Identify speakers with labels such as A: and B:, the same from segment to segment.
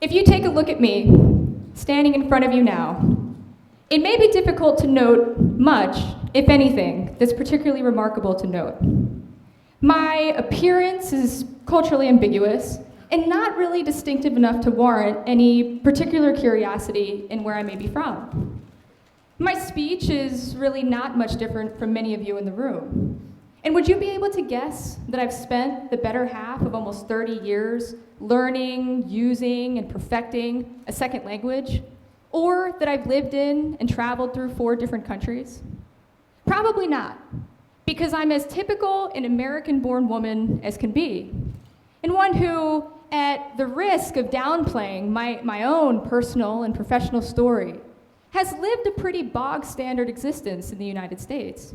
A: If you take a look at me, standing in front of you now, it may be difficult to note much, if anything, that's particularly remarkable to note. My appearance is culturally ambiguous and not really distinctive enough to warrant any particular curiosity in where I may be from. My speech is really not much different from many of you in the room. And would you be able to guess that I've spent the better half of almost 30 years learning, using, and perfecting a second language? Or that I've lived in and traveled through 4 different countries? Probably not, because I'm as typical an American-born woman as can be, and one who, at the risk of downplaying my own personal and professional story, has lived a pretty bog-standard existence in the United States.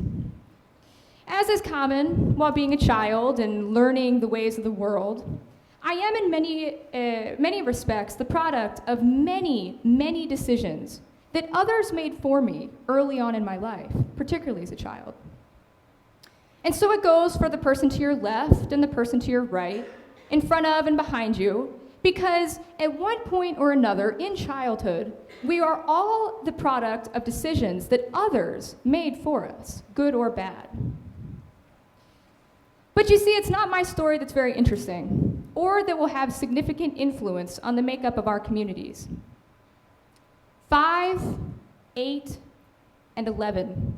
A: As is common while being a child and learning the ways of the world, I am in many respects the product of many decisions that others made for me early on in my life, particularly as a child. And so it goes for the person to your left and the person to your right, in front of and behind you, because at one point or another in childhood, we are all the product of decisions that others made for us, good or bad. But you see, it's not my story that's very interesting, or that will have significant influence on the makeup of our communities. 5, 8, and 11.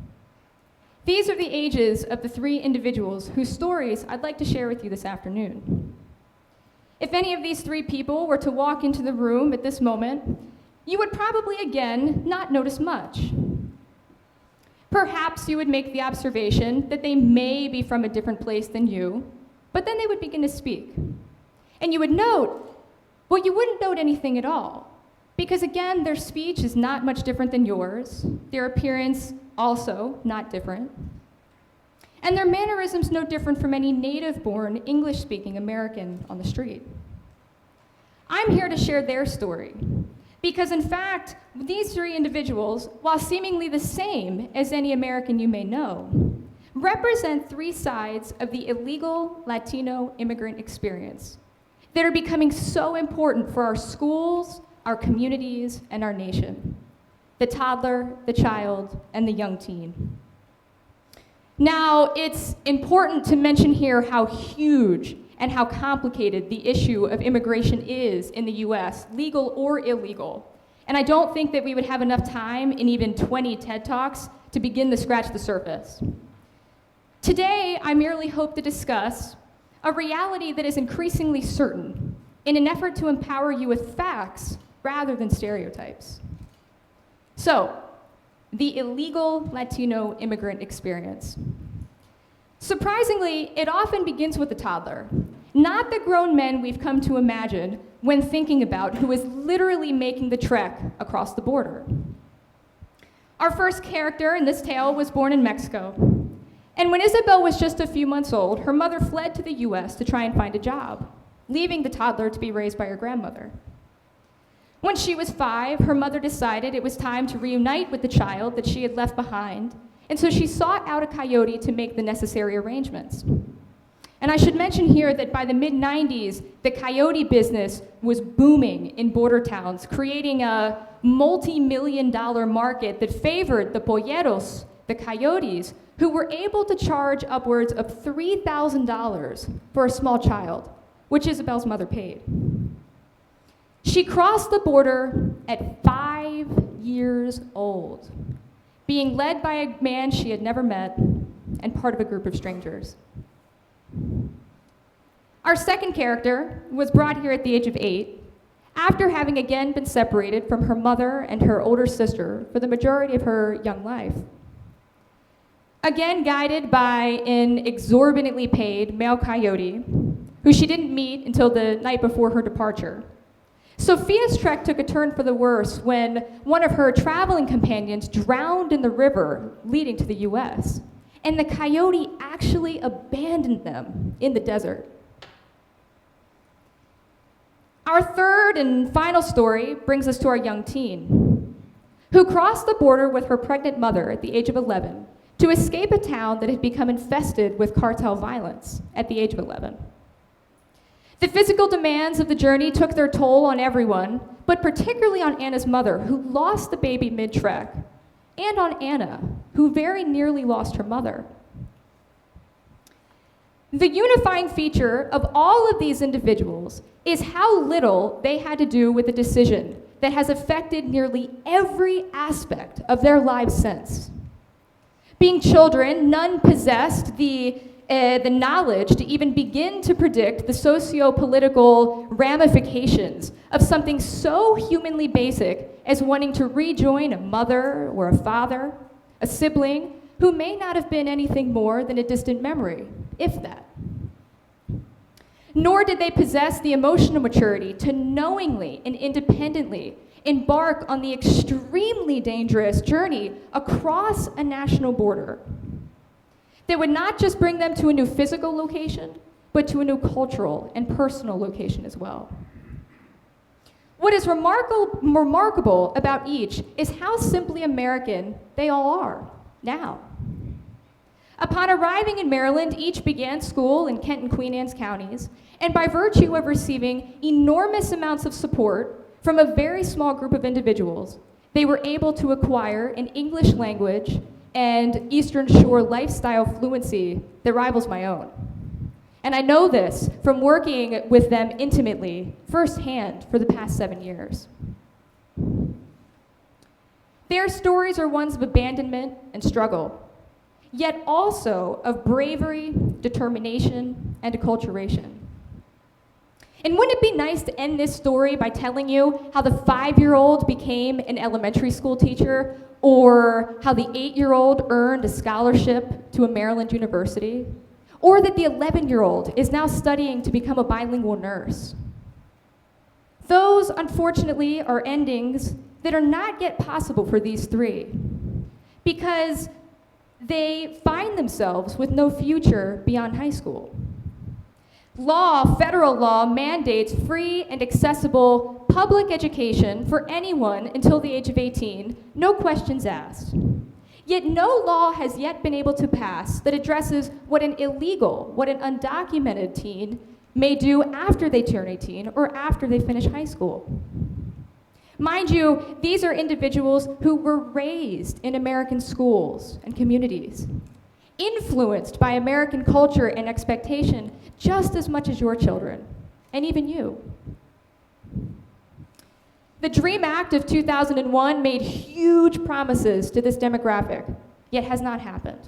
A: These are the ages of the 3 individuals whose stories I'd like to share with you this afternoon. If any of these 3 people were to walk into the room at this moment, you would probably, again, not notice much. Perhaps you would make the observation that they may be from a different place than you, but then they would begin to speak. And you would note, well, you wouldn't note anything at all, because again, their speech is not much different than yours, their appearance also not different, and their mannerisms no different from any native-born, English-speaking American on the street. I'm here to share their story, because in fact, these 3 individuals, while seemingly the same as any American you may know, represent 3 sides of the illegal Latino immigrant experience that are becoming so important for our schools, our communities, and our nation: the toddler, the child, and the young teen. Now, it's important to mention here how huge and how complicated the issue of immigration is in the US, legal or illegal. And I don't think that we would have enough time in even 20 TED Talks to begin to scratch the surface. Today, I merely hope to discuss a reality that is increasingly certain in an effort to empower you with facts rather than stereotypes. So, the illegal Latino immigrant experience. Surprisingly, it often begins with the toddler, not the grown men we've come to imagine when thinking about who is literally making the trek across the border. Our first character in this tale was born in Mexico, and when Isabel was just a few months old, her mother fled to the US to try and find a job, leaving the toddler to be raised by her grandmother. When she was 5, her mother decided it was time to reunite with the child that she had left behind, and so she sought out a coyote to make the necessary arrangements. And I should mention here that by the mid-90s, the coyote business was booming in border towns, creating a multi-million-dollar market that favored the polleros, the coyotes, who were able to charge upwards of $3,000 for a small child, which Isabel's mother paid. She crossed the border at 5 years old, being led by a man she had never met and part of a group of strangers. Our second character was brought here at the age of 8, after having again been separated from her mother and her older sister for the majority of her young life. Again guided by an exorbitantly paid male coyote, who she didn't meet until the night before her departure, Sophia's trek took a turn for the worse when one of her traveling companions drowned in the river leading to the US, and the coyote actually abandoned them in the desert. Our third and final story brings us to our young teen, who crossed the border with her pregnant mother at the age of 11 to escape a town that had become infested with cartel violence at the age of 11. The physical demands of the journey took their toll on everyone, but particularly on Anna's mother, who lost the baby mid-trek, and on Anna, who very nearly lost her mother. The unifying feature of all of these individuals is how little they had to do with a decision that has affected nearly every aspect of their lives since. Being children, none possessed the knowledge to even begin to predict the socio-political ramifications of something so humanly basic as wanting to rejoin a mother or a father, a sibling, who may not have been anything more than a distant memory, if that. Nor did they possess the emotional maturity to knowingly and independently embark on the extremely dangerous journey across a national border that would not just bring them to a new physical location, but to a new cultural and personal location as well. What is remarkable about each is how simply American they all are now. Upon arriving in Maryland, each began school in Kent and Queen Anne's counties, and by virtue of receiving enormous amounts of support from a very small group of individuals, they were able to acquire an English language and Eastern Shore lifestyle fluency that rivals my own. And I know this from working with them intimately, firsthand, for the past 7 years. Their stories are ones of abandonment and struggle, yet also of bravery, determination, and acculturation. And wouldn't it be nice to end this story by telling you how the 5-year-old became an elementary school teacher, or how the 8-year-old earned a scholarship to a Maryland university, or that the 11-year-old is now studying to become a bilingual nurse? Those, unfortunately, are endings that are not yet possible for these three, because they find themselves with no future beyond high school. Federal law mandates free and accessible public education for anyone until the age of 18, no questions asked. Yet no law has yet been able to pass that addresses what an undocumented teen may do after they turn 18 or after they finish high school. Mind you, these are individuals who were raised in American schools and communities, influenced by American culture and expectation just as much as your children, and even you. The DREAM Act of 2001 made huge promises to this demographic, yet has not happened.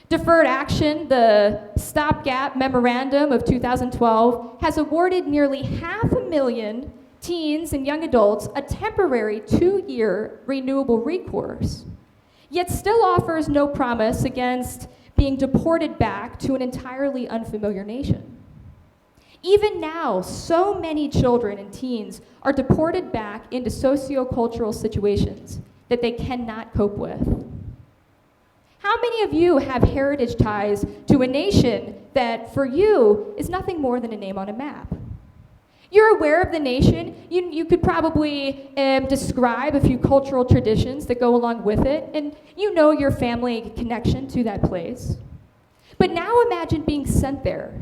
A: Deferred Action, the stopgap memorandum of 2012, has awarded nearly 500,000 teens and young adults a temporary 2-year renewable recourse, yet still offers no promise against being deported back to an entirely unfamiliar nation. Even now, so many children and teens are deported back into sociocultural situations that they cannot cope with. How many of you have heritage ties to a nation that, for you, is nothing more than a name on a map? You're aware of the nation. You could probably describe a few cultural traditions that go along with it, and you know your family connection to that place. But now imagine being sent there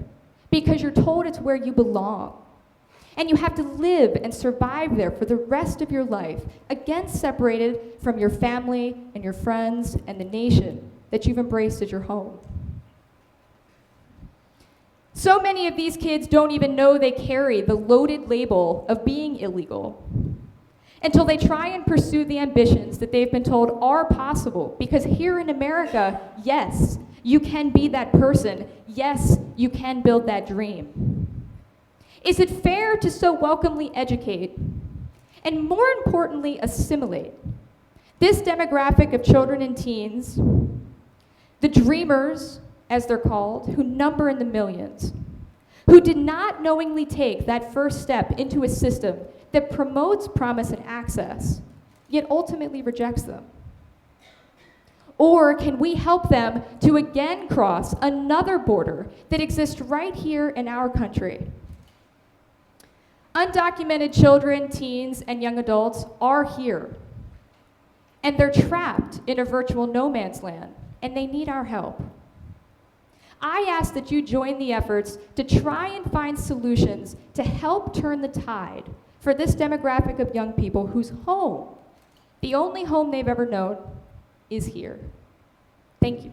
A: because you're told it's where you belong, and you have to live and survive there for the rest of your life, again separated from your family and your friends and the nation that you've embraced as your home. So many of these kids don't even know they carry the loaded label of being illegal until they try and pursue the ambitions that they've been told are possible. Because here in America, yes, you can be that person. Yes, you can build that dream. Is it fair to so welcomely educate and, more importantly, assimilate this demographic of children and teens, the dreamers, as they're called, who number in the millions, who did not knowingly take that first step into a system that promotes promise and access, yet ultimately rejects them? Or can we help them to again cross another border that exists right here in our country? Undocumented children, teens, and young adults are here, and they're trapped in a virtual no man's land, and they need our help. I ask that you join the efforts to try and find solutions to help turn the tide for this demographic of young people whose home, the only home they've ever known, is here. Thank you.